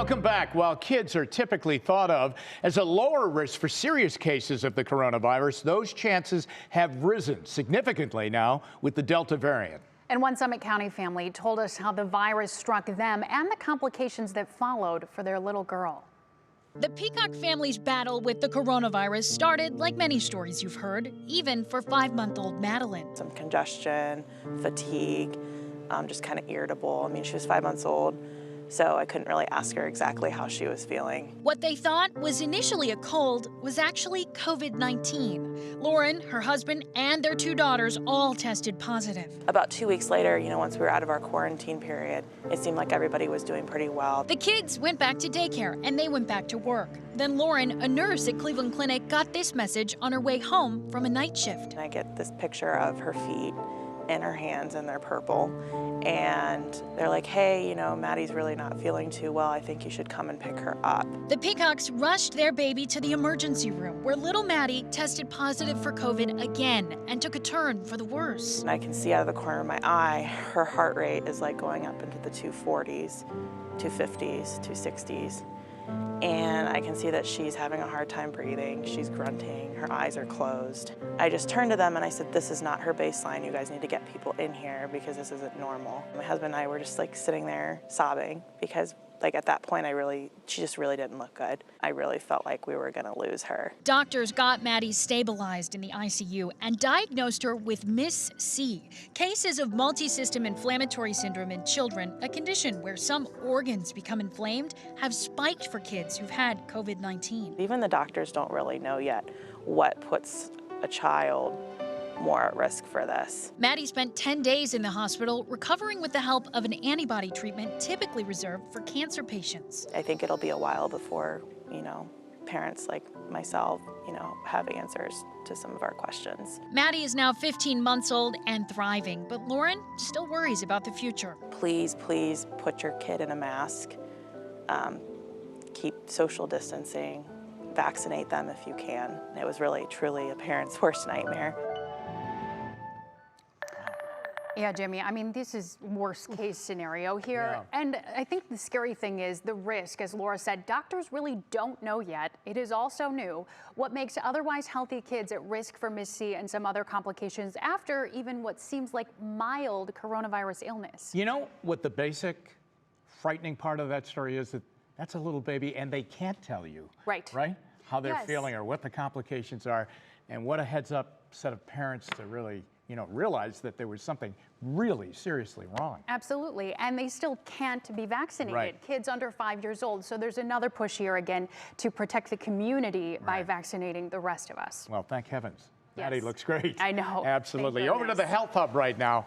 Welcome back. While kids are typically thought of as a lower risk for serious cases of the coronavirus, those chances have risen significantly now with the Delta variant. And one Summit County family told us how the virus struck them and the complications that followed for their little girl. The Peacock family's battle with the coronavirus started like many stories you've heard, even for 5-month-old Madelyn. Some congestion, fatigue, just kind of irritable. I mean, she was 5 months old, so I couldn't really ask her exactly how she was feeling. What they thought was initially a cold was actually COVID-19. Lauren, her husband, and their 2 daughters all tested positive. About 2 weeks later, once we were out of our quarantine period, it seemed like everybody was doing pretty well. The kids went back to daycare and they went back to work. Then Lauren, a nurse at Cleveland Clinic, got this message on her way home from a night shift. I get this picture of her feet and her hands, and they're purple. And they're like, hey, Maddie's really not feeling too well. I think you should come and pick her up. The Peacocks rushed their baby to the emergency room where little Maddie tested positive for COVID again and took a turn for the worse. And I can see out of the corner of my eye, her heart rate is like going up into the 240s, 250s, 260s. And I can see that she's having a hard time breathing. She's grunting, her eyes are closed. I just turned to them and I said, this is not her baseline. You guys need to get people in here because this isn't normal. My husband and I were just like sitting there sobbing because at that point, she just really didn't look good. I really felt like we were gonna lose her. Doctors got Maddie stabilized in the ICU and diagnosed her with Miss C, cases of multisystem inflammatory syndrome in children, a condition where some organs become inflamed, have spiked for kids who've had COVID-19. Even the doctors don't really know yet what puts a child more at risk for this. Maddie spent 10 days in the hospital recovering with the help of an antibody treatment typically reserved for cancer patients. I think it'll be a while before, parents like myself, have answers to some of our questions. Maddie is now 15 months old and thriving, but Lauren still worries about the future. Please, please put your kid in a mask. Keep social distancing. Vaccinate them if you can. It was really, truly a parent's worst nightmare. Yeah, Jimmy, I mean, this is worst case scenario here. Yeah. And I think the scary thing is the risk. As Laura said, doctors really don't know yet. It is also new. What makes otherwise healthy kids at risk for Miss C and some other complications after even what seems like mild coronavirus illness? You know what the basic frightening part of that story is? That's a little baby and they can't tell you. Right. Right? How they're Yes. feeling or what the complications are. And what a heads up set of parents to really realize that there was something really seriously wrong. Absolutely, and they still can't be vaccinated. Right. Kids under 5 years old. So there's another push here again to protect the community by vaccinating the rest of us. Well, thank heavens. Yes. Maddie looks great. I know. Absolutely. Thank Over to goodness. the Health Hub right now.